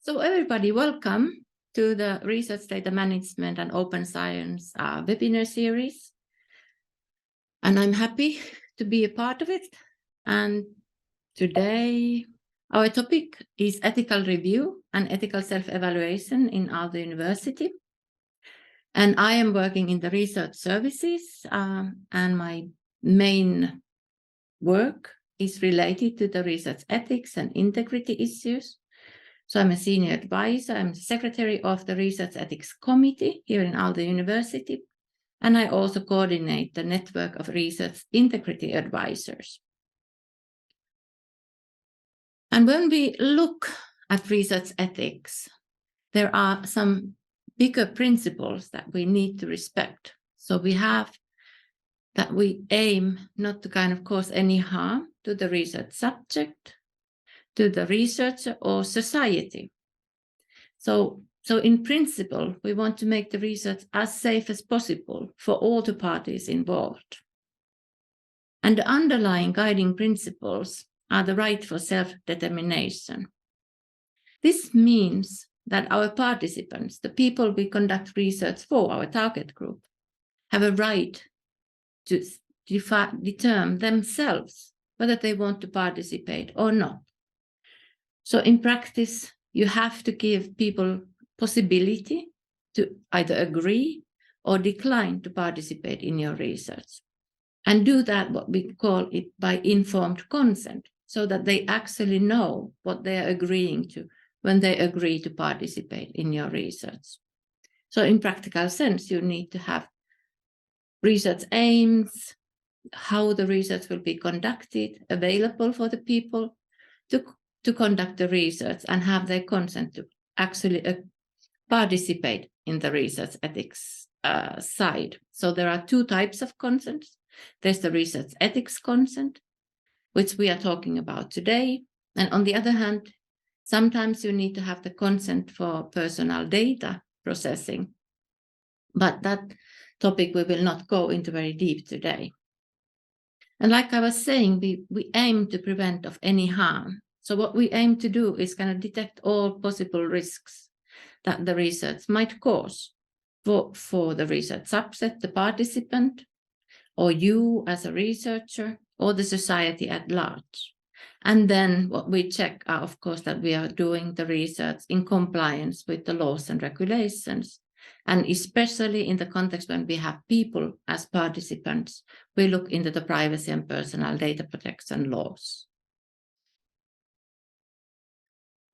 So everybody, welcome to the Research Data Management and Open Science webinar series. And I'm happy to be a part of it. And today, our topic is ethical review and ethical self-evaluation in Aalto University. And I am working in the research services, and my main work is related to the research ethics and integrity issues. So I'm a senior advisor, I'm the secretary of the Research Ethics Committee here in Aalto University, and I also coordinate the network of research integrity advisors. And when we look at research ethics, there are some bigger principles that we need to respect. So we have that we aim not to kind of cause any harm to the research subject, to the researcher or society. So in principle, we want to make the research as safe as possible for all the parties involved. And the underlying guiding principles are the right for self-determination. This means that our participants, the people we conduct research for, our target group, have a right to determine themselves whether they want to participate or not. So in practice, you have to give people possibility to either agree or decline to participate in your research. And do that, what we call it, by informed consent, so that they actually know what they are agreeing to when they agree to participate in your research. So in practical sense, you need to have research aims, how the research will be conducted, available for the people to conduct the research and have their consent to actually participate in the research ethics side. So there are two types of consent. There's the research ethics consent, which we are talking about today. And on the other hand, sometimes you need to have the consent for personal data processing. But that topic we will not go into very deep today. And like I was saying, we aim to prevent of any harm. So what we aim to do is kind of detect all possible risks that the research might cause for the research subset, the participant, or you as a researcher, or the society at large. And then what we check are, of course, that we are doing the research in compliance with the laws and regulations. And especially in the context when we have people as participants, we look into the privacy and personal data protection laws.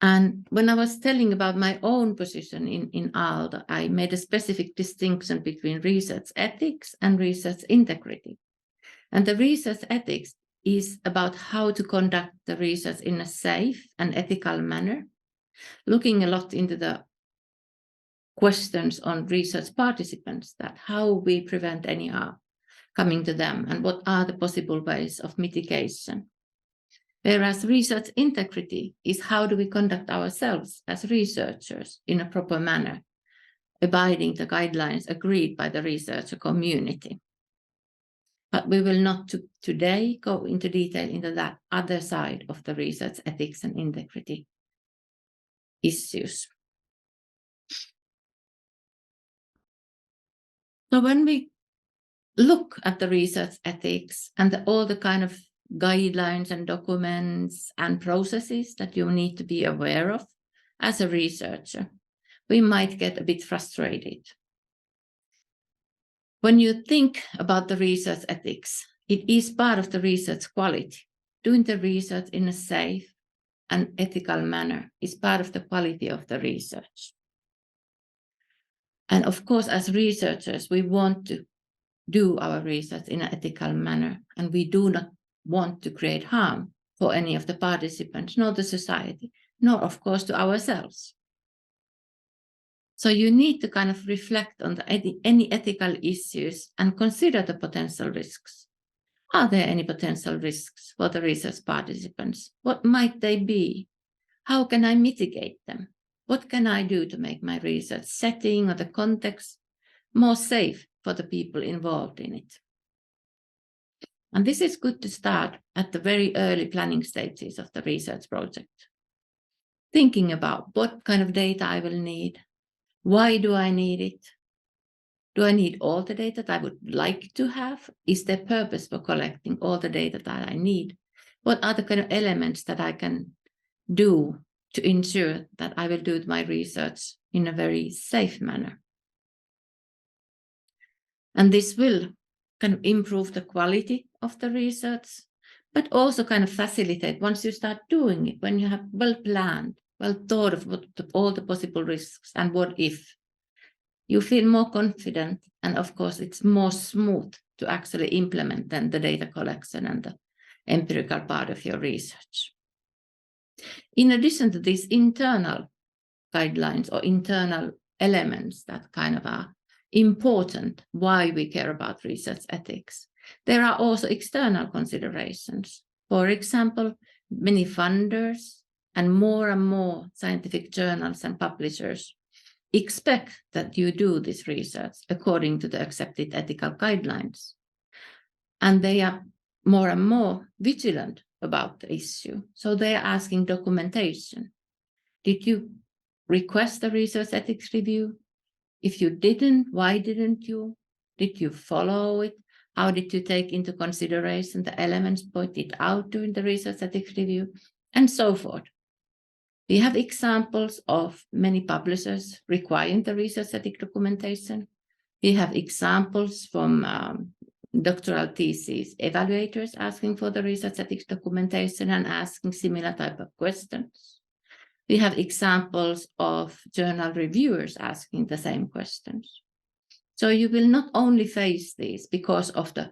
And when I was telling about my own position in Aalto, I made a specific distinction between research ethics and research integrity. And the research ethics is about how to conduct the research in a safe and ethical manner, looking a lot into the questions on research participants, that how we prevent any harm coming to them and what are the possible ways of mitigation. Whereas research integrity is how do we conduct ourselves as researchers in a proper manner, abiding the guidelines agreed by the researcher community. But we will not today go into detail into that other side of the research ethics and integrity issues. So when we look at the research ethics and all the kind of guidelines and documents and processes that you need to be aware of as a researcher, we might get a bit frustrated. When you think about the research ethics, it is part of the research quality. Doing the research in a safe and ethical manner is part of the quality of the research. And of course, as researchers, we want to do our research in an ethical manner, and we do not want to create harm for any of the participants, nor the society, nor of course to ourselves. So you need to kind of reflect on any ethical issues and consider the potential risks. Are there any potential risks for the research participants? What might they be? How can I mitigate them? What can I do to make my research setting or the context more safe for the people involved in it? And this is good to start at the very early planning stages of the research project. thinking about what kind of data I will need. Why do I need it? Do I need all the data that I would like to have? Is there purpose for collecting all the data that I need? What are the kind of elements that I can do to ensure that I will do my research in a very safe manner? And this will kind of improve the quality of the research, but also kind of facilitate once you start doing it, when you have well planned, well thought of all the possible risks and what if, you feel more confident, and of course it's more smooth to actually implement then the data collection and the empirical part of your research. In addition to these internal guidelines or internal elements that kind of are important why we care about research ethics, there are also external considerations. For example, many funders and more scientific journals and publishers expect that you do this research according to the accepted ethical guidelines. And they are more and more vigilant about the issue. So they are asking documentation. Did you request a research ethics review? If you didn't, why didn't you? Did you follow it? How did you take into consideration the elements pointed out during the research ethics review? And so forth. We have examples of many publishers requiring the research ethics documentation. We have examples from doctoral thesis evaluators asking for the research ethics documentation and asking similar type of questions. We have examples of journal reviewers asking the same questions. So you will not only face these because of the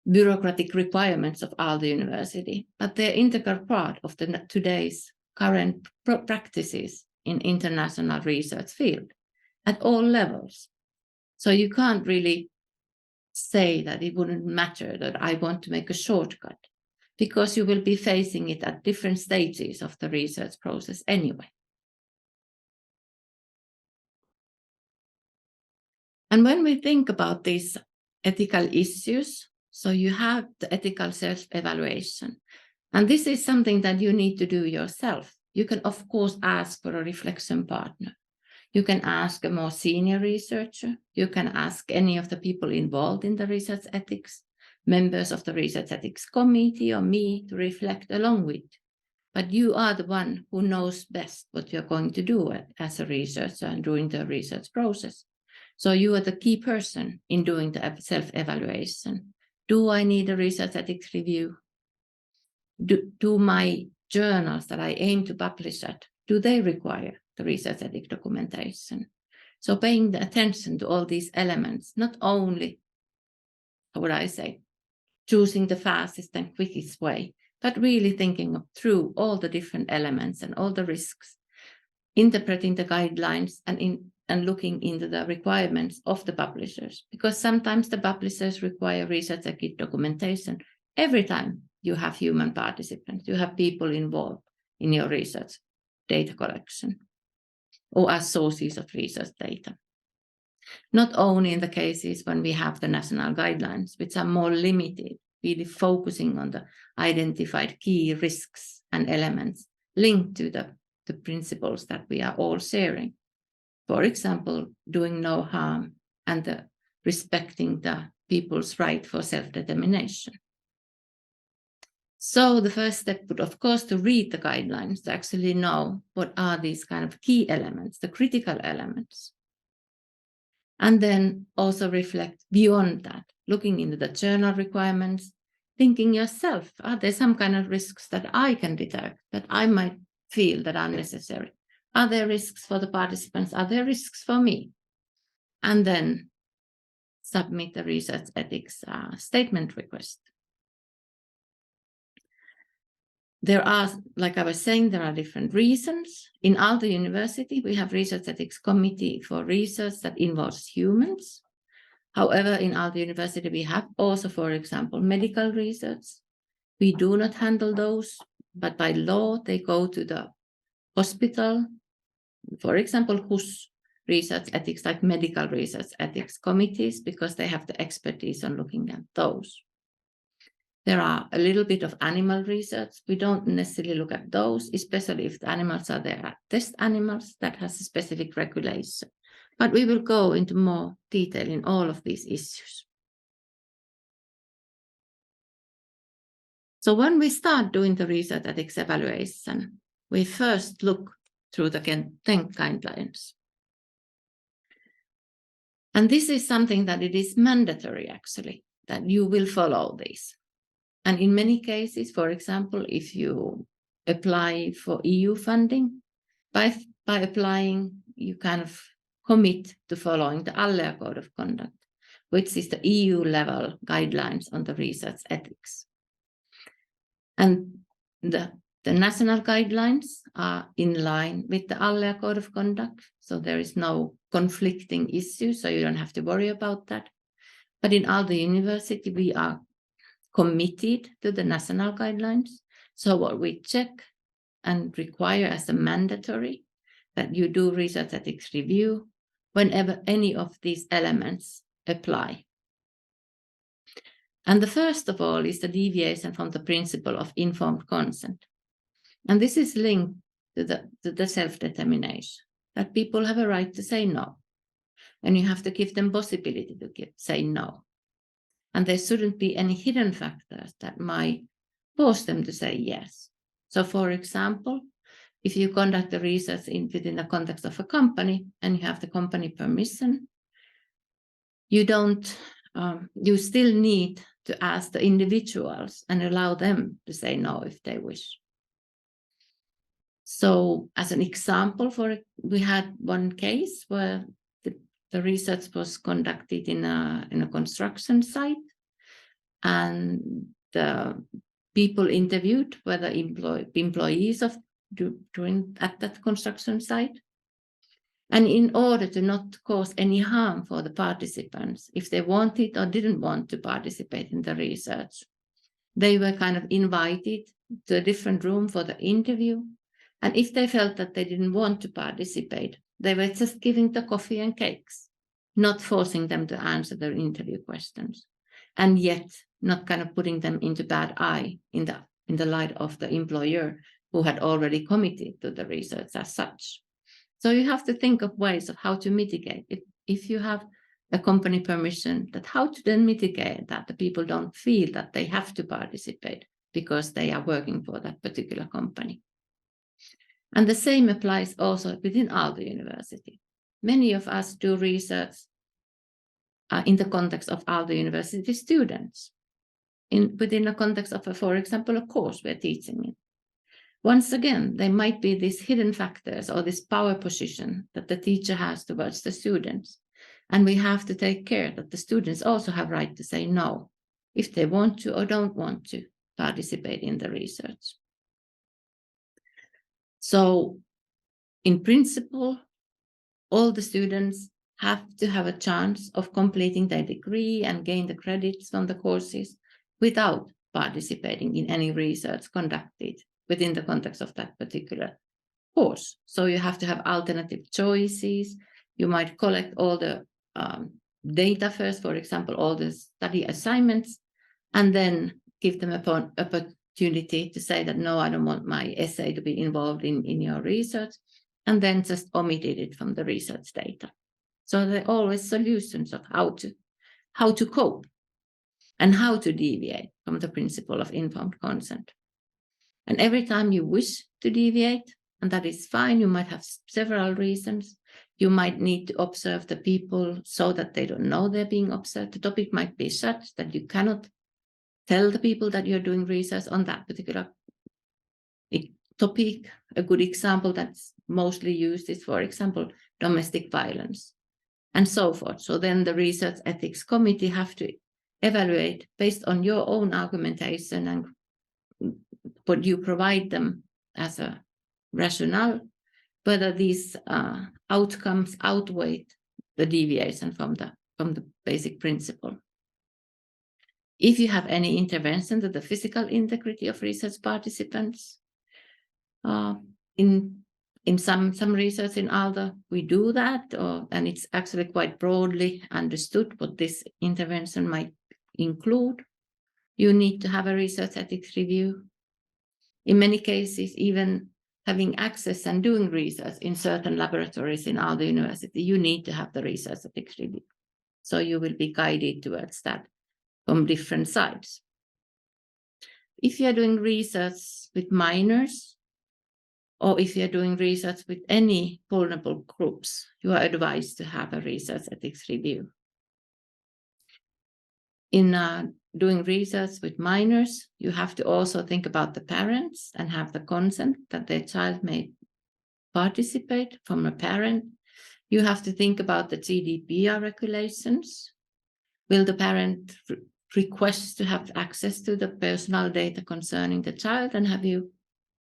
bureaucratic requirements of Aalto University, but they're integral part of today's current practices in international research field at all levels. So you can't really say that it wouldn't matter that I want to make a shortcut, because you will be facing it at different stages of the research process anyway. And when we think about these ethical issues, so you have the ethical self-evaluation. And this is something that you need to do yourself. You can, of course, ask for a reflection partner. You can ask a more senior researcher. You can ask any of the people involved in the research ethics, members of the research ethics committee, or me to reflect along with. But you are the one who knows best what you're going to do as a researcher and during the research process. So you are the key person in doing the self-evaluation. Do I need a research ethics review? Do my journals that I aim to publish at, do they require the research ethics documentation? So paying the attention to all these elements, not only, how would I say, choosing the fastest and quickest way, but really thinking through all the different elements and all the risks, interpreting the guidelines and looking into the requirements of the publishers, because sometimes the publishers require research ethics documentation every time you have human participants, you have people involved in your research data collection or as sources of research data. Not only in the cases when we have the national guidelines, which are more limited, really focusing on the identified key risks and elements linked to the principles that we are all sharing. For example, doing no harm and respecting the people's right for self-determination. So the first step would, of course, to read the guidelines, to actually know what are these kind of key elements, the critical elements. And then also reflect beyond that, looking into the journal requirements, thinking yourself, are there some kind of risks that I can detect, that I might feel that are necessary? Are there risks for the participants? Are there risks for me? And then submit the research ethics statement request. There are, like I was saying, there are different reasons. In Aalto University, we have research ethics committee for research that involves humans. However, in Aalto University, we have also, for example, medical research. We do not handle those, but by law, they go to the hospital. For example, whose research ethics, like medical research ethics committees, because they have the expertise on looking at those. There are a little bit of animal research. We don't necessarily look at those, especially if the animals are there test animals that has a specific regulation. But we will go into more detail in all of these issues. So when we start doing the research ethics evaluation, we first look through the TENK guidelines. And this is something that it is mandatory, actually, that you will follow these. And in many cases, for example, if you apply for EU funding, by applying, you kind of commit to following the Aalto Code of Conduct, which is the EU level guidelines on the research ethics. And the national guidelines are in line with the Aalto Code of Conduct, so there is no conflicting issue, so you don't have to worry about that. But in Aalto University, we are committed to the national guidelines. So what we check and require as a mandatory, that you do research ethics review whenever any of these elements apply. And the first of all is the deviation from the principle of informed consent. And this is linked to the self-determination, that people have a right to say no. And you have to give them possibility to say no. And there shouldn't be any hidden factors that might force them to say yes. So for example, if you conduct the research within the context of a company and you have the company permission, you still need to ask the individuals and allow them to say no if they wish. So as an example, we had one case where the research was conducted in a construction site, and the people interviewed were the employees at that construction site. And in order to not cause any harm for the participants, if they wanted or didn't want to participate in the research, they were kind of invited to a different room for the interview. And if they felt that they didn't want to participate, they were just giving the coffee and cakes, not forcing them to answer their interview questions, and yet not kind of putting them into bad eye in the light of the employer who had already committed to the research as such. So you have to think of ways of how to mitigate it. If you have a company permission, that how to then mitigate that the people don't feel that they have to participate because they are working for that particular company. And the same applies also within Aalto University. Many of us do research in the context of Aalto University students, within the context of, for example, a course we're teaching in. Once again, there might be these hidden factors or this power position that the teacher has towards the students. And we have to take care that the students also have right to say no, if they want to or don't want to participate in the research. So in principle, all the students have to have a chance of completing their degree and gain the credits from the courses without participating in any research conducted within the context of that particular course. So you have to have alternative choices. You might collect all the data first, for example, all the study assignments, and then give them an opportunity to say that, no, I don't want my essay to be involved in your research, and then just omitted it from the research data. So there are always solutions of how to cope and how to deviate from the principle of informed consent. And every time you wish to deviate, and that is fine, you might have several reasons. You might need to observe the people so that they don't know they're being observed. The topic might be such that you cannot tell the people that you're doing research on that particular topic. A good example that's mostly used is, for example, domestic violence and so forth. So then the research ethics committee have to evaluate based on your own argumentation and what you provide them as a rationale, whether these outcomes outweigh the deviation from the basic principle. If you have any intervention to the physical integrity of research participants, in some research in Aalto, we do that, and it's actually quite broadly understood what this intervention might include. you need to have a research ethics review. In many cases, even having access and doing research in certain laboratories in Aalto University, you need to have the research ethics review. So you will be guided towards that from different sides. If you're doing research with minors, or if you're doing research with any vulnerable groups, you are advised to have a research ethics review. In doing research with minors, you have to also think about the parents and have the consent that their child may participate from a parent. You have to think about the GDPR regulations. Will the parent request to have access to the personal data concerning the child, and have you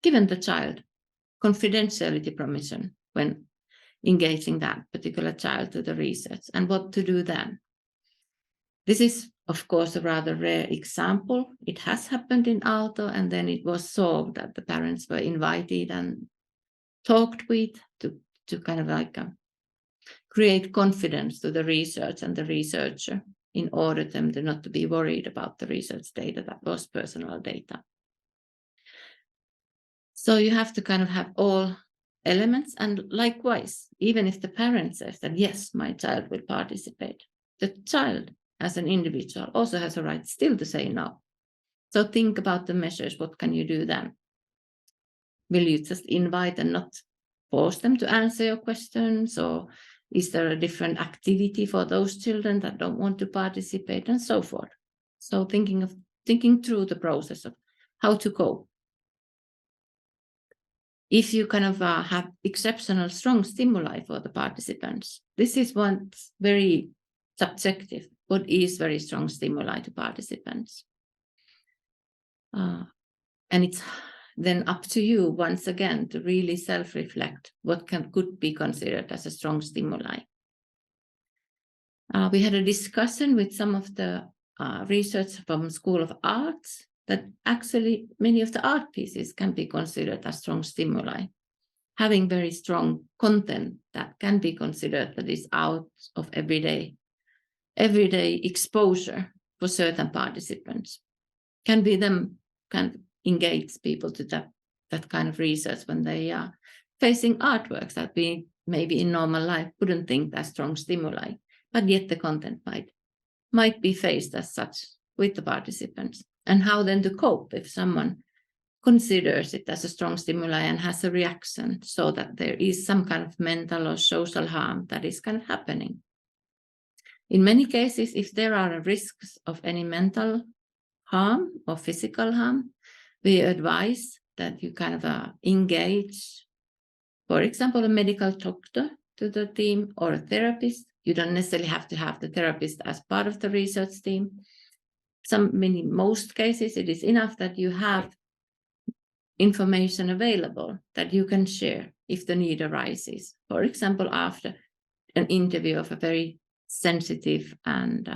given the child confidentiality permission when engaging that particular child to the research, and what to do then? This is, of course, a rather rare example. It has happened in Aalto, and then it was solved that the parents were invited and talked with to kind of like create confidence to the research and the researcher in order for them to not to be worried about the research data that was personal data. So you have to kind of have all elements, and likewise, even if the parent says that, yes, my child will participate, the child as an individual also has a right still to say no. So think about the measures. What can you do then? Will you just invite and not force them to answer your questions? Or is there a different activity for those children that don't want to participate, and so forth? So thinking through the process of how to cope. If you kind of have exceptional strong stimuli for the participants, this is one very subjective. What is very strong stimuli to participants? And it's then up to you once again to really self-reflect what could be considered as a strong stimuli. We had a discussion with some of the research from School of Arts that actually many of the art pieces can be considered as strong stimuli, having very strong content that can be considered that is out of everyday exposure for certain participants. Can engage people to that kind of research when they are facing artworks that we maybe in normal life wouldn't think as strong stimuli, but yet the content might be faced as such with the participants. And how then to cope if someone considers it as a strong stimuli and has a reaction, so that there is some kind of mental or social harm that is kind of happening. In many cases, if there are risks of any mental harm or physical harm, we advise that you kind of engage, for example, a medical doctor to the team or a therapist. You don't necessarily have to have the therapist as part of the research team. Most cases, it is enough that you have information available that you can share if the need arises. For example, after an interview of a very sensitive and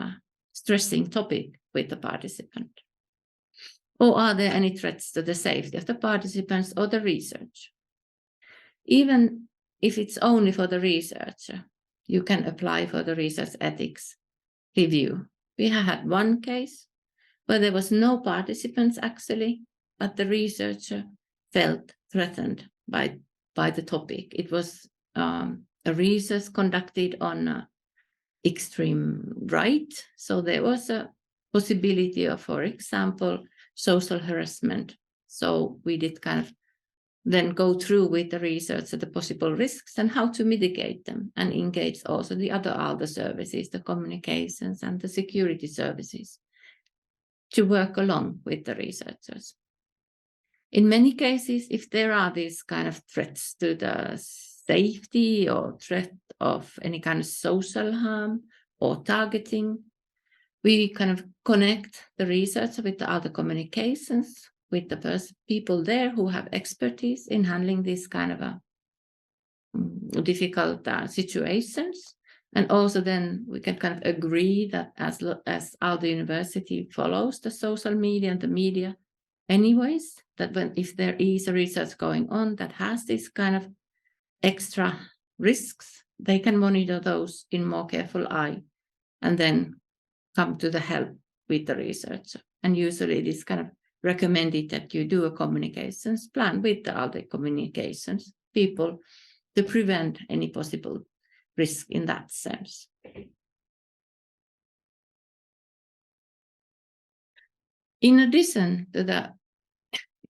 stressing topic with the participant. Or are there any threats to the safety of the participants or the research? Even if it's only for the researcher, you can apply for the research ethics review. We had one case where there was no participants actually, but the researcher felt threatened by the topic. It was a research conducted on extreme right. So there was a possibility of, for example, social harassment. So we did kind of then go through with the research of the possible risks and how to mitigate them, and engage also the other Aalto services, the communications and the security services, to work along with the researchers. In many cases, if there are these kind of threats to the safety or threat of any kind of social harm or targeting, we kind of connect the research with the other communications, with the people there who have expertise in handling these kind of difficult situations. And also then we can kind of agree that as Aalto University follows the social media and the media anyways, that if there is a research going on that has this kind of extra risks, they can monitor those in more careful eye and then come to the help with the researcher. And usually it is kind of recommended that you do a communications plan with the Aalto communications people to prevent any possible risk in that sense. In addition to the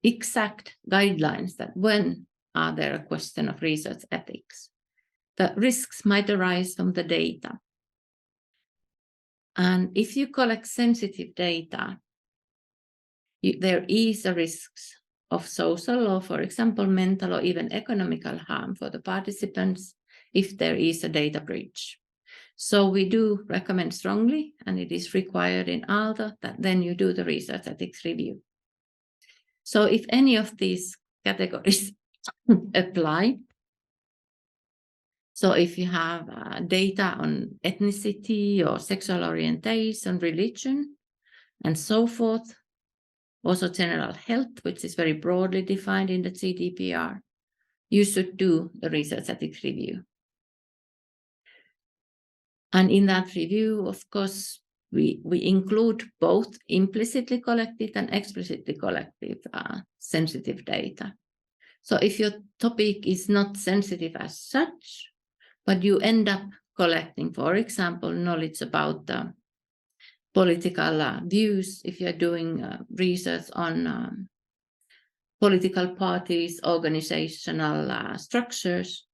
exact guidelines that when are there a question of research ethics, the risks might arise from the data. And if you collect sensitive data, there is a risk of social or, for example, mental or even economical harm for the participants if there is a data breach. So we do recommend strongly, and it is required in Aalto, that then you do the research ethics review. So if any of these categories apply, so if you have data on ethnicity or sexual orientation, religion, and so forth, also general health, which is very broadly defined in the GDPR, you should do the research ethics review. And in that review, of course, we include both implicitly collected and explicitly collected sensitive data. So if your topic is not sensitive as such, but you end up collecting, for example, knowledge about political views, if you're doing research on political parties, organizational structures,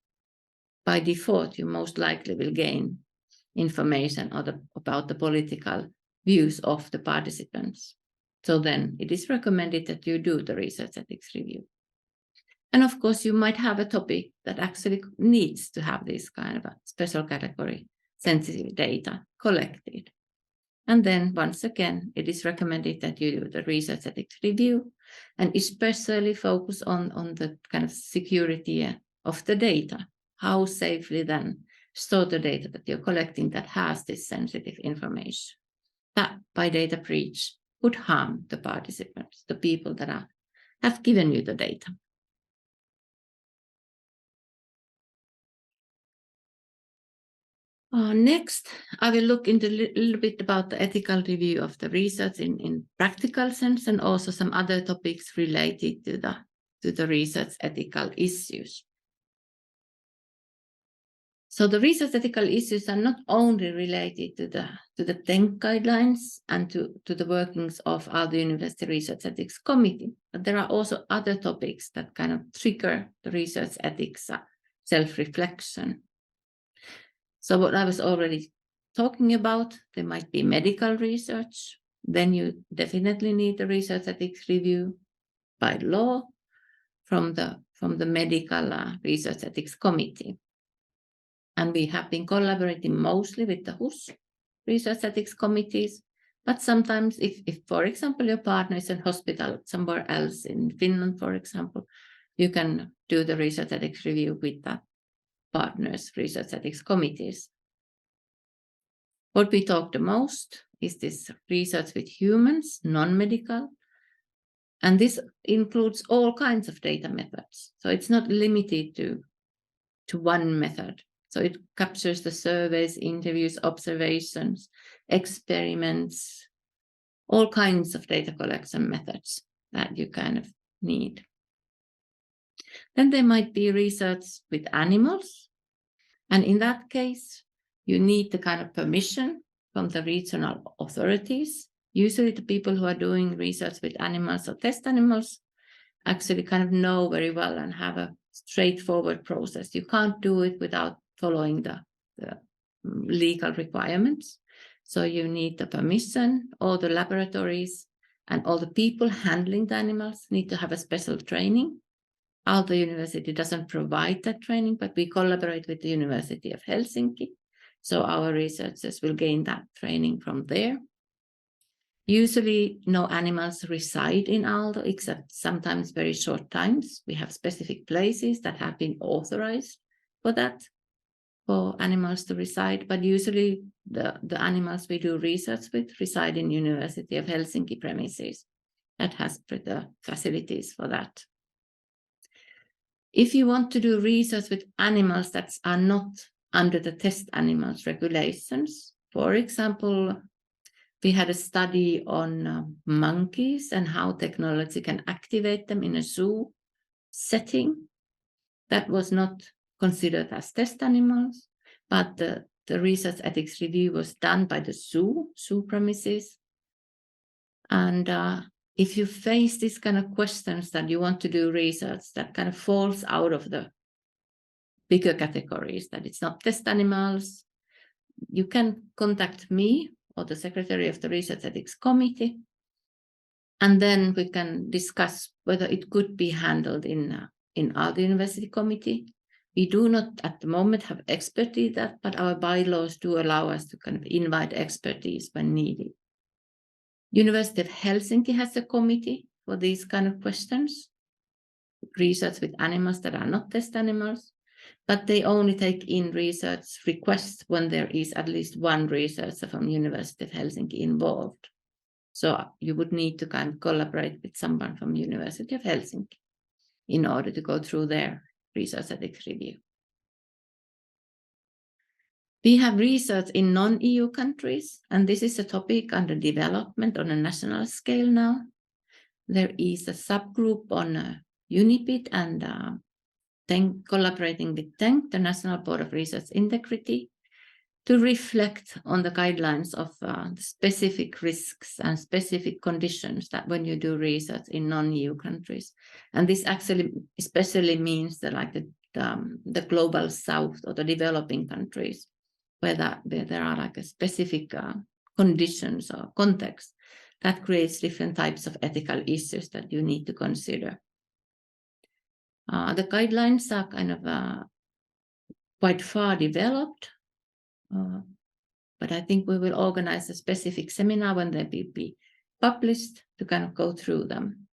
by default, you most likely will gain information about the political views of the participants. So then it is recommended that you do the research ethics review. And of course, you might have a topic that actually needs to have this kind of a special category sensitive data collected. And then once again, it is recommended that you do the research ethics review and especially focus on the kind of security of the data. How safely then store the data that you're collecting that has this sensitive information that by data breach would harm the participants, the people that have given you the data. Next, I will look into a little bit about the ethical review of the research in practical sense, and also some other topics related to the research ethical issues. So the research ethical issues are not only related to the TENK guidelines and to the workings of Aalto University Research Ethics Committee, but there are also other topics that kind of trigger the research ethics self-reflection. So what I was already talking about, there might be medical research, then you definitely need a research ethics review by law from the medical research ethics committee. And we have been collaborating mostly with the HUS research ethics committees, but sometimes if for example, your partner is in hospital somewhere else in Finland, for example, you can do the research ethics review with the partners' research ethics committees. What we talk the most is this research with humans, non-medical, and this includes all kinds of data methods. So it's not limited to one method. So it captures the surveys, interviews, observations, experiments, all kinds of data collection methods that you kind of need. Then there might be research with animals. And in that case, you need the kind of permission from the regional authorities. Usually the people who are doing research with animals or test animals actually kind of know very well and have a straightforward process. You can't do it without following the legal requirements. So you need the permission. All the laboratories and all the people handling the animals need to have a special training. Aalto University doesn't provide that training, but we collaborate with the University of Helsinki. So our researchers will gain that training from there. Usually no animals reside in Aalto, except sometimes very short times. We have specific places that have been authorized for that, for animals to reside, but usually the animals we do research with reside in University of Helsinki premises that has the facilities for that. If you want to do research with animals that are not under the test animals regulations, for example, We had a study on monkeys and how technology can activate them in a zoo setting. That was not considered as test animals, but the research ethics review was done by the zoo premises. And if you face these kind of questions that you want to do research that kind of falls out of the bigger categories, that it's not test animals, you can contact me or the secretary of the Research Ethics Committee, and then we can discuss whether it could be handled in Aalto University Committee. We do not at the moment have expertise that, but our bylaws do allow us to kind of invite expertise when needed. University of Helsinki has a committee for these kind of questions, research with animals that are not test animals, but they only take in research requests when there is at least one researcher from University of Helsinki involved. So you would need to kind of collaborate with someone from University of Helsinki in order to go through their research ethics review. We have research in non-EU countries, and this is a topic under development on a national scale now. There is a subgroup on UNIPID and TENK, collaborating with TENK, the National Board of Research Integrity, to reflect on the guidelines of the specific risks and specific conditions that when you do research in non-EU countries. And this actually especially means that like the global south or the developing countries, where there are like a specific conditions or context that creates different types of ethical issues that you need to consider. The guidelines are kind of quite far developed, but I think we will organize a specific seminar when they will be published to kind of go through them.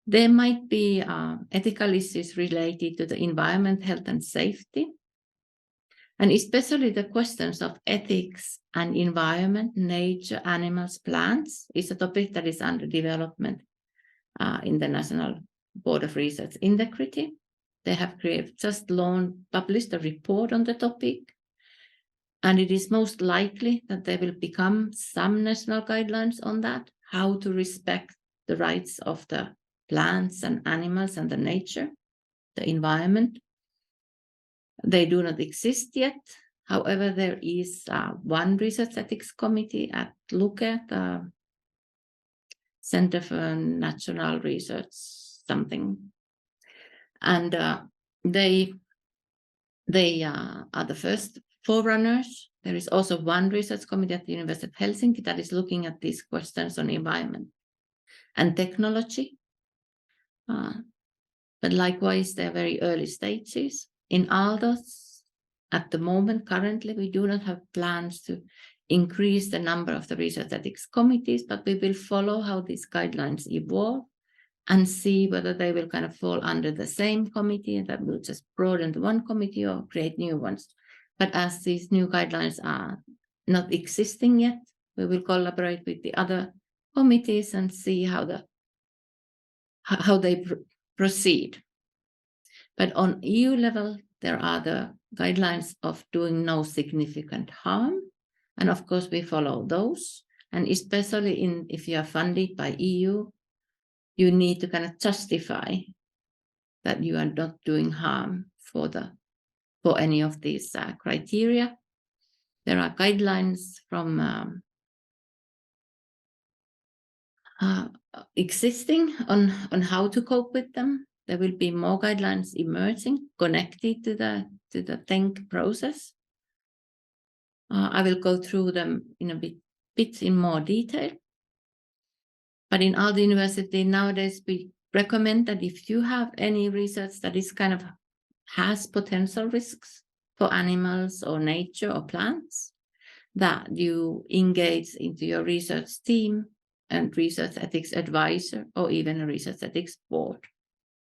There might be ethical issues related to the environment, health, and safety. And especially the questions of ethics and environment, nature, animals, plants is a topic that is under development in the National Board of Research Integrity. They have just published a report on the topic, and it is most likely that there will become some national guidelines on that, how to respect the rights of the plants and animals and the nature, the environment. They do not exist yet. However, there is one research ethics committee at LUKE, the Center for Natural Research something. And they are the first forerunners. There is also one research committee at the University of Helsinki that is looking at these questions on environment and technology. But likewise, they're very early stages. In Aalto, at the moment, currently, we do not have plans to increase the number of the research ethics committees, but we will follow how these guidelines evolve and see whether they will kind of fall under the same committee and that will just broaden to one committee or create new ones. But as these new guidelines are not existing yet, we will collaborate with the other committees and see how they proceed. But on EU level, there are the guidelines of doing no significant harm. And of course, we follow those. And especially if you are funded by EU, you need to kind of justify that you are not doing harm for any of these criteria. There are guidelines from existing on how to cope with them. There will be more guidelines emerging connected to the TENK process. I will go through them in a bit in more detail. But in Aalto University nowadays, we recommend that if you have any research that is kind of has potential risks for animals or nature or plants, that you engage into your research team and research ethics advisor or even a research ethics board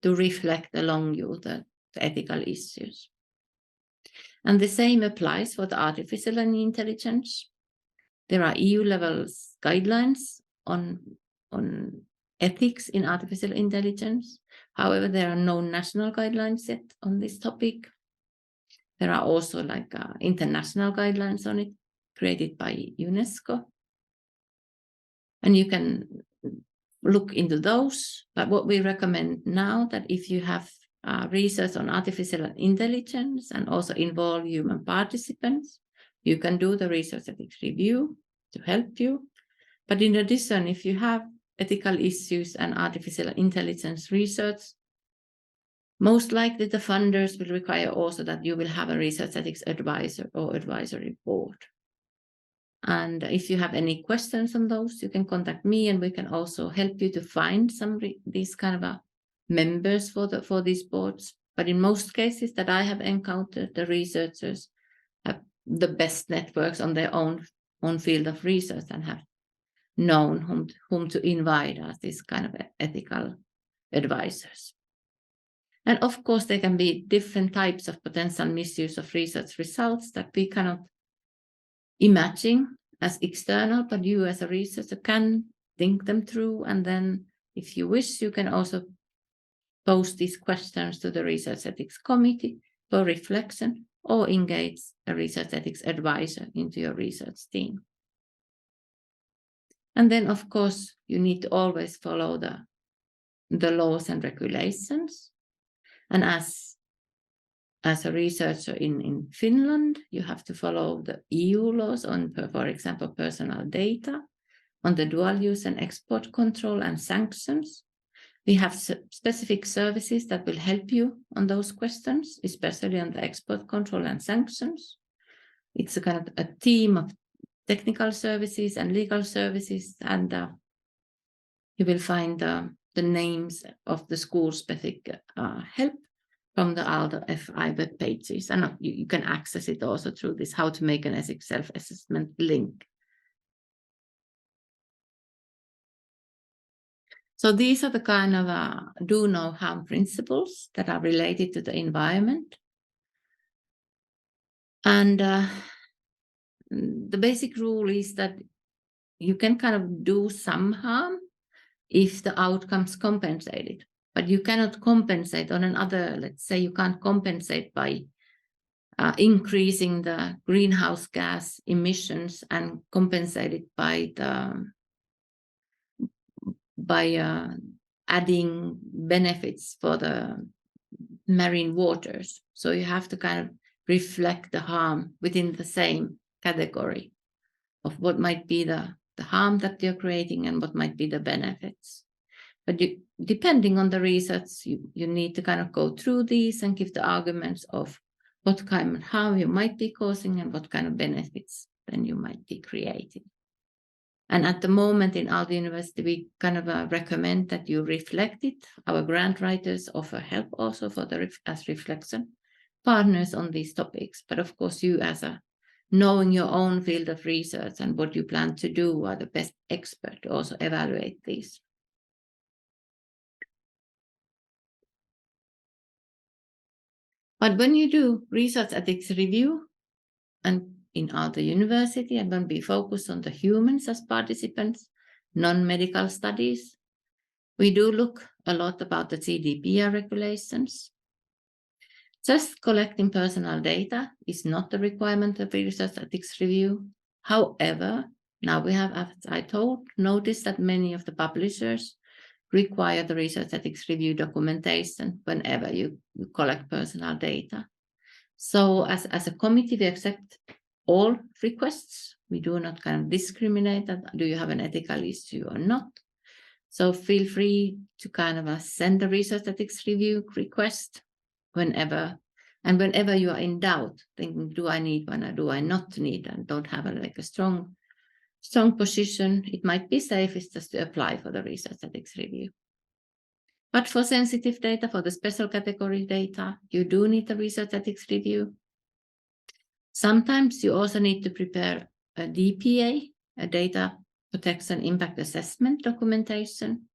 to reflect along you the ethical issues. And the same applies for the artificial intelligence. There are EU level guidelines on ethics in artificial intelligence. However, there are no national guidelines yet on this topic. There are also like international guidelines on it created by UNESCO. And you can look into those. But what we recommend now, that if you have research on artificial intelligence and also involve human participants, you can do the research ethics review to help you. But in addition, if you have ethical issues and artificial intelligence research, most likely the funders will require also that you will have a research ethics advisor or advisory board. And if you have any questions on those, you can contact me, and we can also help you to find some these kind of members for these boards. But in most cases that I have encountered, the researchers have the best networks on their own field of research and have known whom to invite as these kind of ethical advisors. And of course, there can be different types of potential misuse of research results that we cannot imagine as external, but you as a researcher can think them through. And then if you wish, you can also pose these questions to the Research Ethics Committee for reflection, or engage a research ethics advisor into your research team. And then, of course, you need to always follow the laws and regulations. And as a researcher in Finland, you have to follow the EU laws on, for example, personal data, on the dual use and export control and sanctions. We have specific services that will help you on those questions, especially on the export control and sanctions. It's a kind of a team of technical services and legal services, and you will find the names of the school-specific help from the Aalto FI web pages, and you can access it also through this How to Make an Ethics Self-Assessment link. So these are the kind of do no harm principles that are related to the environment. And the basic rule is that you can kind of do some harm if the outcome's compensated, but you cannot compensate on another. Let's say you can't compensate by increasing the greenhouse gas emissions and compensate it by adding benefits for the marine waters. So you have to kind of reflect the harm within the same category of what might be the harm that you're creating and what might be the benefits. But depending on the research, you need to kind of go through these and give the arguments of what kind of harm you might be causing and what kind of benefits then you might be creating. And at the moment in Aalto University, we kind of recommend that you reflect it. Our grant writers offer help also for as reflection partners on these topics. But of course, you as knowing your own field of research and what you plan to do are the best expert to also evaluate these. But when you do research ethics review, and in Aalto University, I'm going to be focused on the humans as participants, non-medical studies. We do look a lot about the GDPR regulations. Just collecting personal data is not the requirement of research ethics review. However, now we have, as I told, noticed that many of the publishers require the research ethics review documentation whenever you collect personal data. So as a committee, we accept all requests. We do not kind of discriminate that do you have an ethical issue or not. So feel free to kind of send a research ethics review request whenever. And whenever you are in doubt, thinking, do I need one or do I not need, and don't have a strong position, it might be safest just to apply for the research ethics review. But for sensitive data, for the special category data, you do need a research ethics review. Sometimes you also need to prepare a DPA, a data protection impact assessment documentation.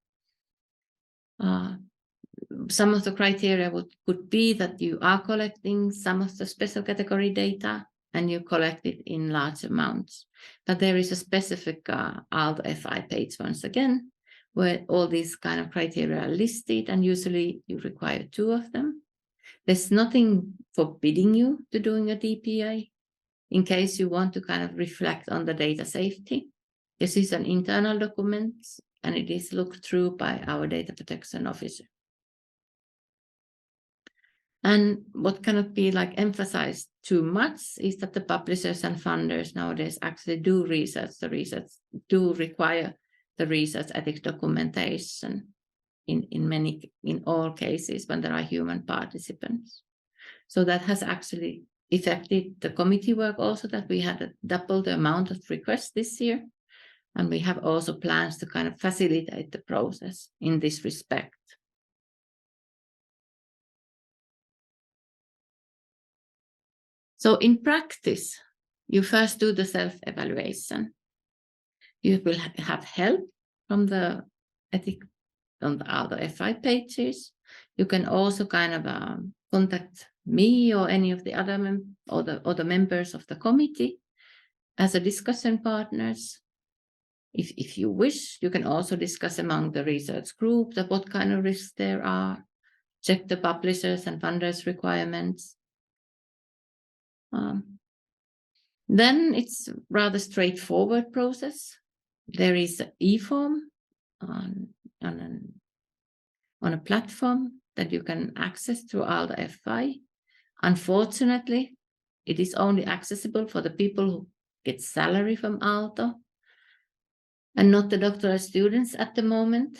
Some of the criteria could be that you are collecting some of the special category data and you collect it in large amounts. But there is a specific Aalto FI page once again, where all these kind of criteria are listed, and usually you require 2 of them. There's nothing forbidding you to doing a DPA in case you want to kind of reflect on the data safety. This is an internal document, and it is looked through by our data protection officer. And what cannot be emphasized too much is that the publishers and funders nowadays actually do research. The research do require the research ethics documentation in all cases when there are human participants. So that has actually affected the committee work also, that we had double the amount of requests this year. And we have also plans to kind of facilitate the process in this respect. So in practice, you first do the self-evaluation. You will have help from the ethic on the Aalto FI pages. You can also kind of contact me or any of the other the members of the committee as a discussion partners. If you wish, you can also discuss among the research group that what kind of risks there are, check the publishers and funders' requirements. Then it's rather straightforward process. There is an e-form on a platform that you can access through Aalto FI. Unfortunately, it is only accessible for the people who get salary from Aalto and not the doctoral students at the moment.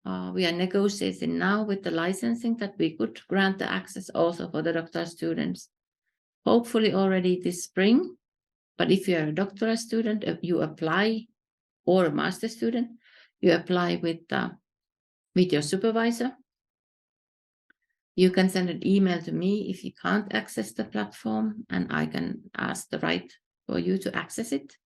We are negotiating now with the licensing that we could grant the access also for the doctoral students, hopefully already this spring. But if you're a doctoral student, you apply, or a master student, you apply with your supervisor. You can send an email to me if you can't access the platform, and I can ask the right for you to access it.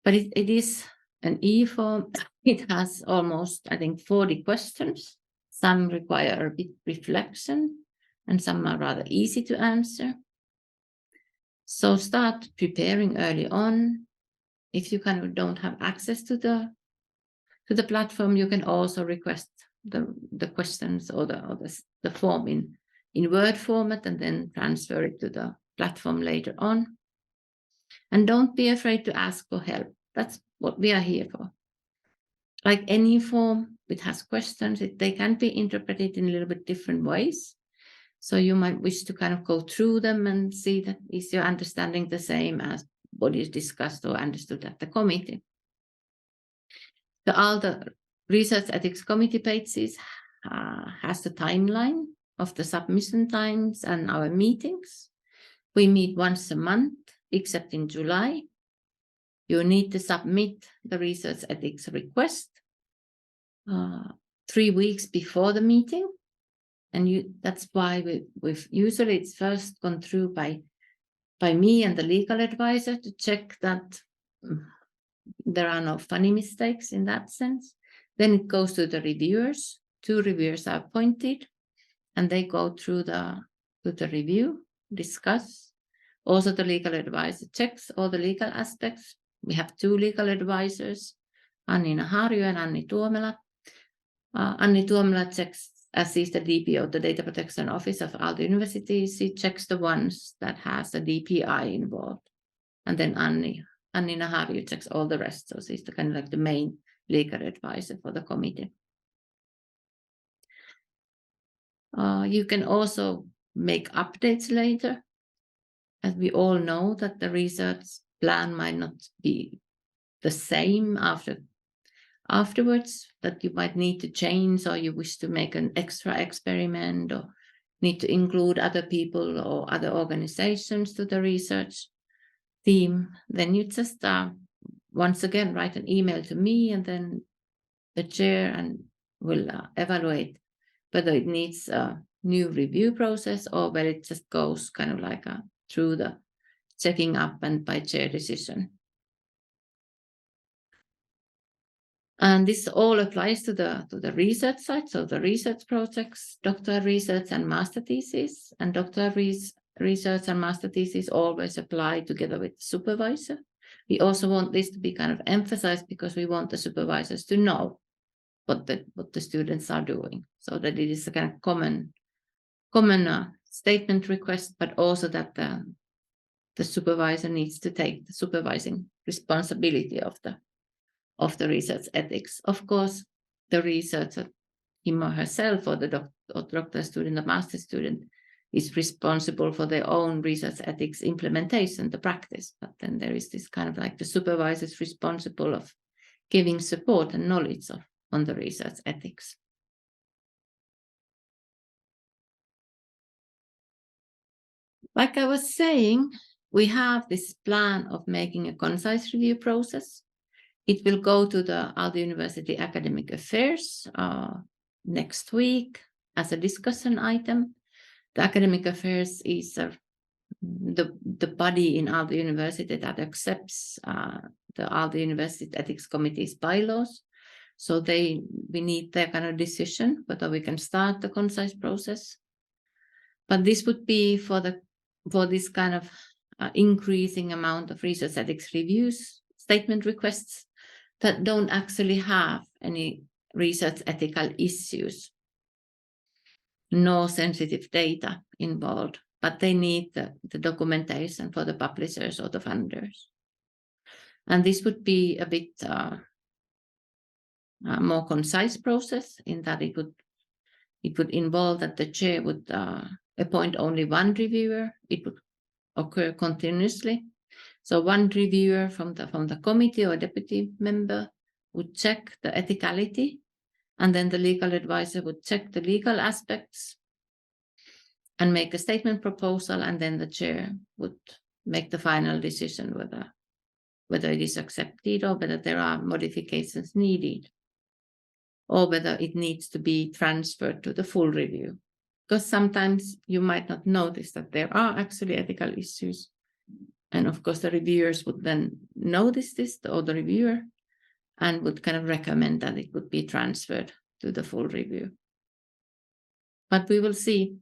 But it is an e-form. It has almost, I think, 40 questions. Some require a bit reflection, and some are rather easy to answer. So start preparing early on. If you kind of don't have access to the platform, you can also request the questions or the form in Word format and then transfer it to the platform later on. And don't be afraid to ask for help. That's what we are here for. Like any form, it has questions. They can be interpreted in a little bit different ways. So you might wish to kind of go through them and see that is your understanding the same as what is discussed or understood at the committee. The Aalto Research Ethics Committee pages has the timeline of the submission times and our meetings. We meet once a month, except in July. You need to submit the research ethics request 3 weeks before the meeting. And that's why we've usually it's first gone through by me and the legal advisor to check that there are no funny mistakes in that sense. Then it goes to the reviewers. 2 reviewers are appointed, and they go through the review, discuss. Also, the legal advisor checks all the legal aspects. We have 2 legal advisors, Annina Harju and Anni Tuomela. Anni Tuomela checks, as is the DPO, the Data Protection Office of Aalto University. She checks the ones that has a DPI involved. And then Annina Harju checks all the rest. So she's the kind of like the main legal advisor for the committee. You can also make updates later. As we all know that the research plan might not be the same afterwards, that you might need to change, or you wish to make an extra experiment, or need to include other people or other organizations to the research team, then you just once again write an email to me, and then the chair and will evaluate whether it needs a new review process or whether it just goes kind of like through the checking up and by chair decision. And this all applies to the research side, so the research projects, doctoral research and master thesis. And doctoral research and master thesis always apply together with the supervisor. We also want this to be kind of emphasized because we want the supervisors to know what the students are doing, so that it is a kind of common statement request, but also that the the supervisor needs to take the supervising responsibility of the research ethics. Of course, the researcher, him or herself, or the doctoral student, the master student, is responsible for their own research ethics implementation, the practice. But then there is this kind of like the supervisor is responsible of giving support and knowledge on the research ethics. Like I was saying, we have this plan of making a concise review process. It will go to the Aalto University Academic Affairs next week as a discussion item. The Academic Affairs is the body in Aalto University that accepts the Aalto University Ethics Committee's bylaws. So we need their kind of decision whether we can start the concise process. But this would be for this kind of increasing amount of research ethics reviews, statement requests that don't actually have any research ethical issues, no sensitive data involved, but they need the documentation for the publishers or the funders. And this would be a bit more concise process in that it would involve that the chair would appoint only one reviewer. It would occur continuously. So one reviewer from the committee or deputy member would check the ethicality, and then the legal advisor would check the legal aspects and make a statement proposal, and then the chair would make the final decision whether it is accepted or whether there are modifications needed, or whether it needs to be transferred to the full review. Because sometimes you might not notice that there are actually ethical issues. And of course, the reviewers would then notice this, or the reviewer, and would kind of recommend that it would be transferred to the full review. But we will see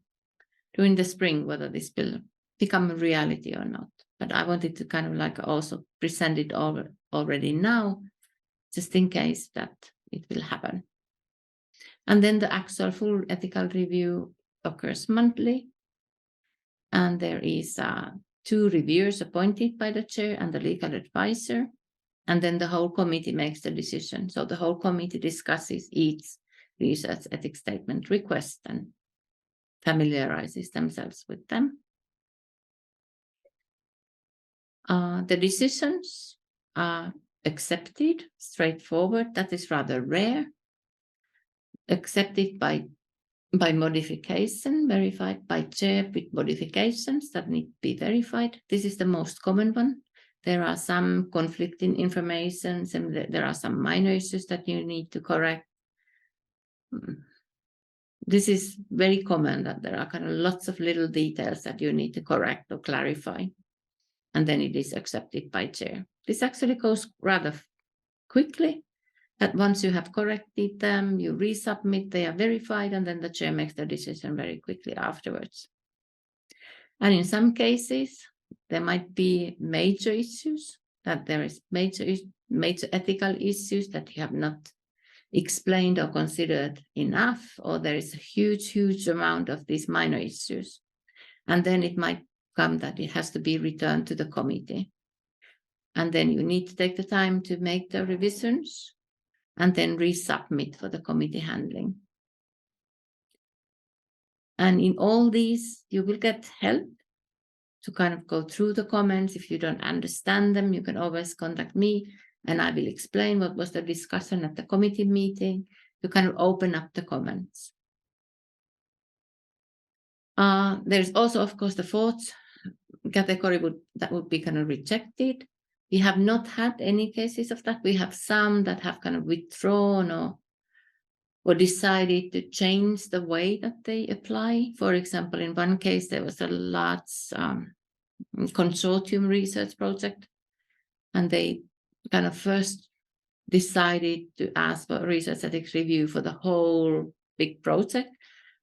during the spring whether this will become a reality or not. But I wanted to kind of like also present it already now, just in case that it will happen. And then the actual full ethical review occurs monthly. And there is 2 reviewers appointed by the chair and the legal advisor. And then the whole committee makes the decision. So the whole committee discusses each research ethics statement request and familiarizes themselves with them. The decisions are accepted, straightforward. That is rather rare. Accepted by modification, verified by chair with modifications that need to be verified. This is the most common one. There are some conflicting information, there are some minor issues that you need to correct. This is very common, that there are kind of lots of little details that you need to correct or clarify, and then it is accepted by chair. This actually goes rather quickly, that once you have corrected them, you resubmit, they are verified, and then the chair makes the decision very quickly afterwards. And in some cases, there might be major issues, that there is major ethical issues that you have not explained or considered enough, or there is a huge amount of these minor issues. And then it might come that it has to be returned to the committee. And then you need to take the time to make the revisions and then resubmit for the committee handling. And in all these, you will get help to kind of go through the comments. If you don't understand them, you can always contact me, and I will explain what was the discussion at the committee meeting to kind of open up the comments. There's also, of course, the 4th category that would be kind of rejected. We have not had any cases of that. We have some that have kind of withdrawn or decided to change the way that they apply. For example, in one case, there was a large consortium research project, and they kind of first decided to ask for a research ethics review for the whole big project,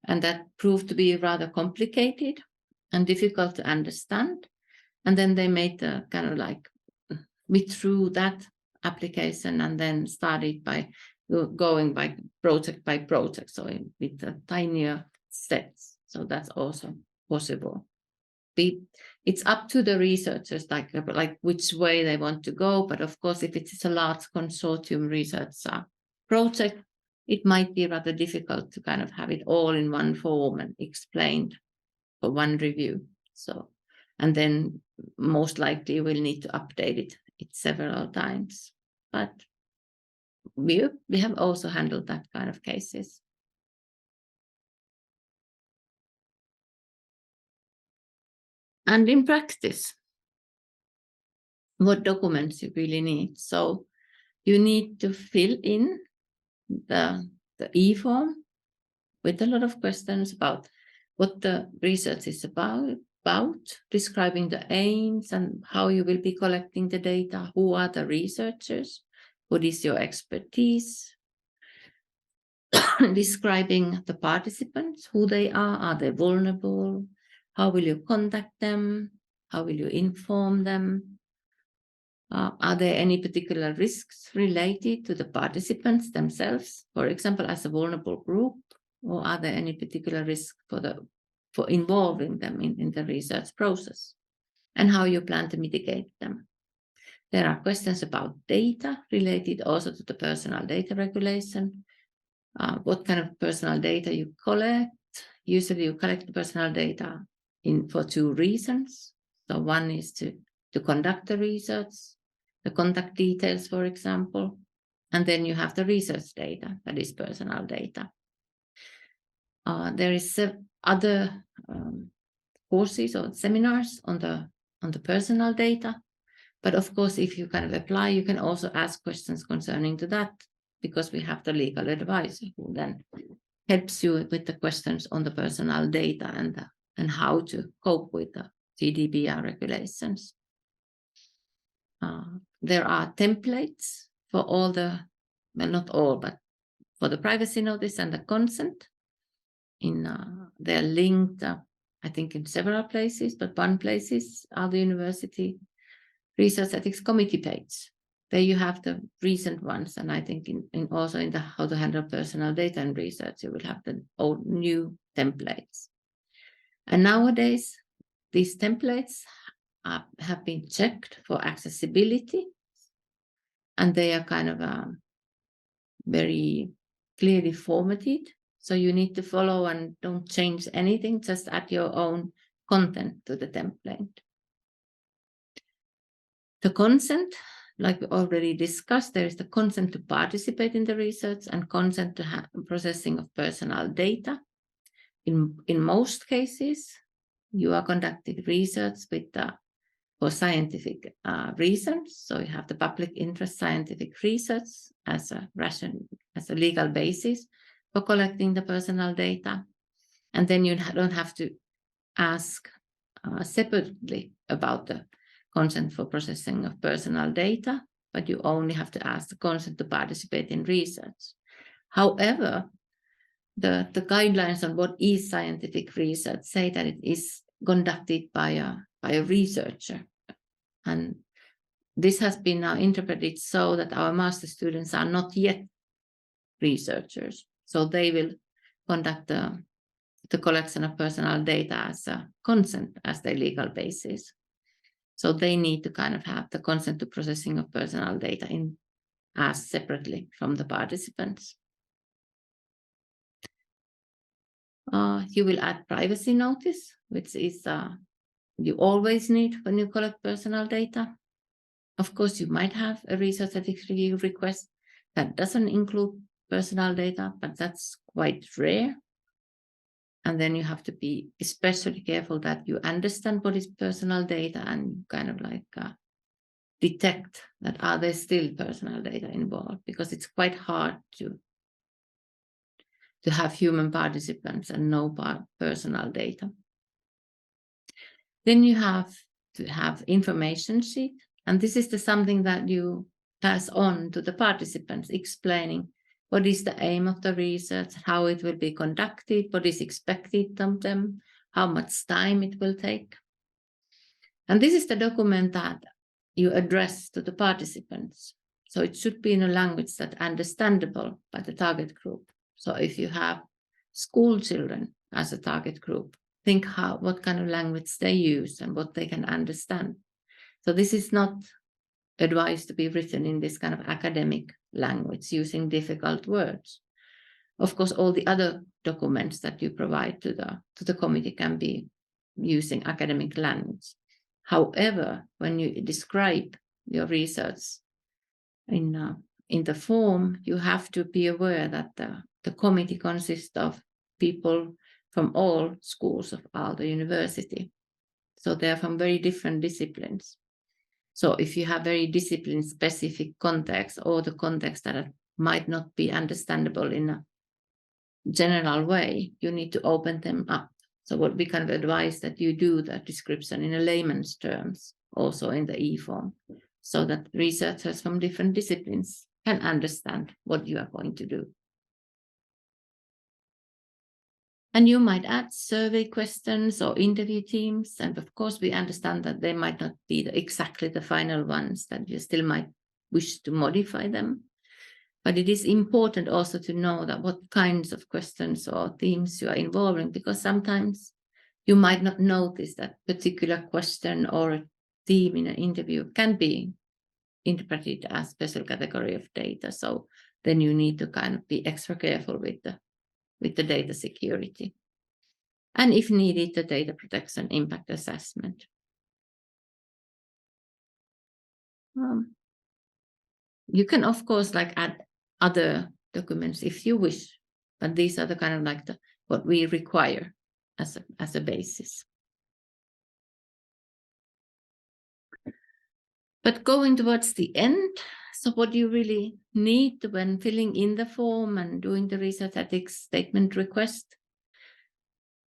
and that proved to be rather complicated and difficult to understand. And then they made the kind of like withdrew that application and then started by going by project, so with the tinier steps. So that's also possible. it's up to the researchers, like which way they want to go. But of course, if it is a large consortium research project, it might be rather difficult to kind of have it all in one form and explained for one review. So, and then most likely we'll need to update it several times. But we have also handled that kind of cases. And in practice, what documents you really need? So you need to fill in the e-form with a lot of questions about what the research is about, describing the aims and how you will be collecting the data, who are the researchers, what is your expertise, describing the participants, who they are they vulnerable, how will you contact them, how will you inform them, are there any particular risks related to the participants themselves, for example, as a vulnerable group, or are there any particular risks for involving them in the research process, and how you plan to mitigate them. There are questions about data related also to the personal data regulation, what kind of personal data you collect. Usually you collect the personal data for two reasons. So one is to conduct the research, the contact details, for example, and then you have the research data, that is personal data. There is other courses or seminars on the personal data, but of course, if you kind of apply, you can also ask questions concerning to that, because we have the legal advisor who then helps you with the questions on the personal data and how to cope with the GDPR regulations. There are templates for all well, not all, but for the privacy notice and the consent. They're linked, I think, in several places, but one place is Aalto University Research Ethics Committee page. There you have the recent ones, and I think also in the how to handle personal data and research, you will have the old new templates. And nowadays, these templates have been checked for accessibility, and they are kind of very clearly formatted. So you need to follow and don't change anything, just add your own content to the template. The consent, like we already discussed, there is the consent to participate in the research and consent to processing of personal data. In most cases, you are conducting research for scientific reasons. So you have the public interest scientific research as a legal basis for collecting the personal data. And then you don't have to ask separately about the consent for processing of personal data, but you only have to ask the consent to participate in research. However, the guidelines on what is scientific research say that it is conducted by a researcher. And this has been now interpreted so that our master students are not yet researchers. So they will conduct the collection of personal data as a consent as their legal basis. So they need to kind of have the consent to processing of personal data asked separately from the participants. You will add privacy notice, which is you always need when you collect personal data. Of course, you might have a research ethics review request that doesn't include personal data, but that's quite rare. And then you have to be especially careful that you understand what is personal data and kind of like detect that are there still personal data involved, because it's quite hard to have human participants and no personal data. Then you have to have information sheet, and this is something that you pass on to the participants, explaining what is the aim of the research, how it will be conducted, what is expected of them, how much time it will take. And this is the document that you address to the participants. So it should be in a language that's understandable by the target group. So if you have school children as a target group, think what kind of language they use and what they can understand. So this is not advice to be written in this kind of academic language using difficult words. Of course, all the other documents that you provide to the committee can be using academic language. However, when you describe your research in the form, you have to be aware that the committee consists of people from all schools of Aalto University. So they're from very different disciplines. So if you have very discipline-specific context or the context that might not be understandable in a general way, you need to open them up. So what we kind of advise that you do the description in a layman's terms, also in the e-form, so that researchers from different disciplines can understand what you are going to do. And you might add survey questions or interview teams. And of course, we understand that they might not be exactly the final ones, that you still might wish to modify them. But it is important also to know that what kinds of questions or themes you are involving, because sometimes you might not notice that particular question or theme in an interview can be interpreted as special category of data. So then you need to kind of be extra careful with the data security. And if needed, the data protection impact assessment. You can, of course, add other documents if you wish, but these are the kind of what we require as a basis. But going towards the end, so what you really need when filling in the form and doing the research ethics statement request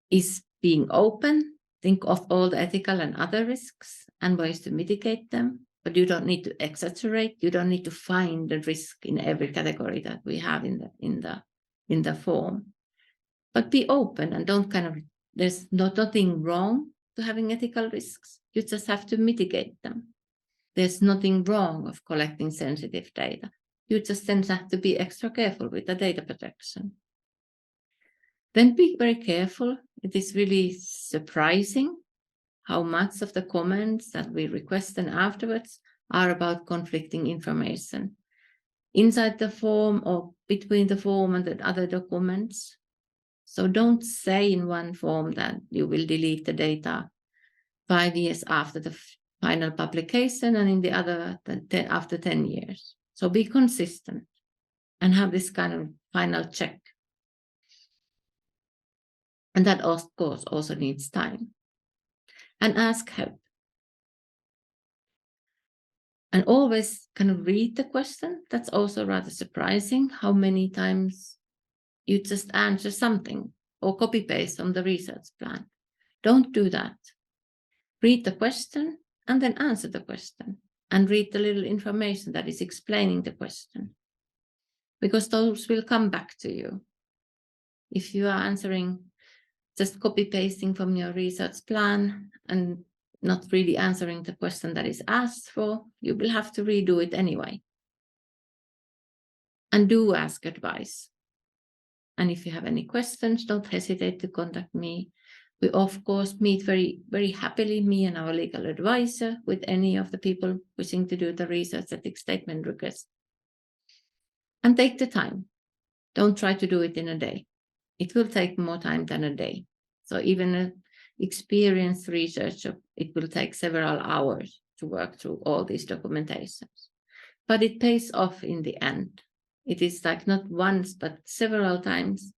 is being open, think of all the ethical and other risks and ways to mitigate them. But you don't need to exaggerate. You don't need to find the risk in every category that we have in the form. But be open and don't there's nothing wrong to having ethical risks. You just have to mitigate them. There's nothing wrong of collecting sensitive data. You just then have to be extra careful with the data protection. Then be very careful. It is really surprising how much of the comments that we request and afterwards are about conflicting information inside the form or between the form and the other documents. So don't say in one form that you will delete the data 5 years after the final publication and in the other after 10 years. So be consistent and have this kind of final check. And that, of course, also needs time. And ask help. And always kind of read the question. That's also rather surprising how many times you just answer something or copy paste on the research plan. Don't do that. Read the question and then answer the question and read the little information that is explaining the question, because those will come back to you. If you are answering, just copy pasting from your research plan and not really answering the question that is asked for, you will have to redo it anyway. And do ask advice. And if you have any questions, don't hesitate to contact me. We, of course, meet very, very happily, me and our legal advisor, with any of the people wishing to do the research ethics statement request. And take the time. Don't try to do it in a day. It will take more time than a day. So even an experienced researcher, it will take several hours to work through all these documentations. But it pays off in the end. It is not once, but several times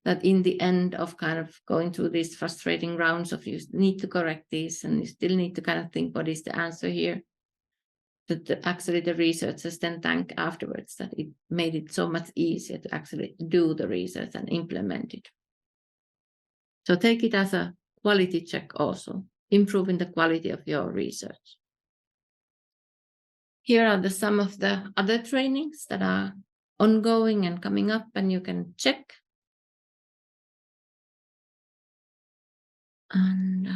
that in the end of kind of going through these frustrating rounds of you need to correct this and you still need to kind of think what is the answer here, that actually the researchers then thank afterwards that it made it so much easier to actually do the research and implement it. So take it as a quality check also, improving the quality of your research. Here are some of the other trainings that are ongoing and coming up, and you can check. And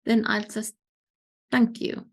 then I'll just thank you.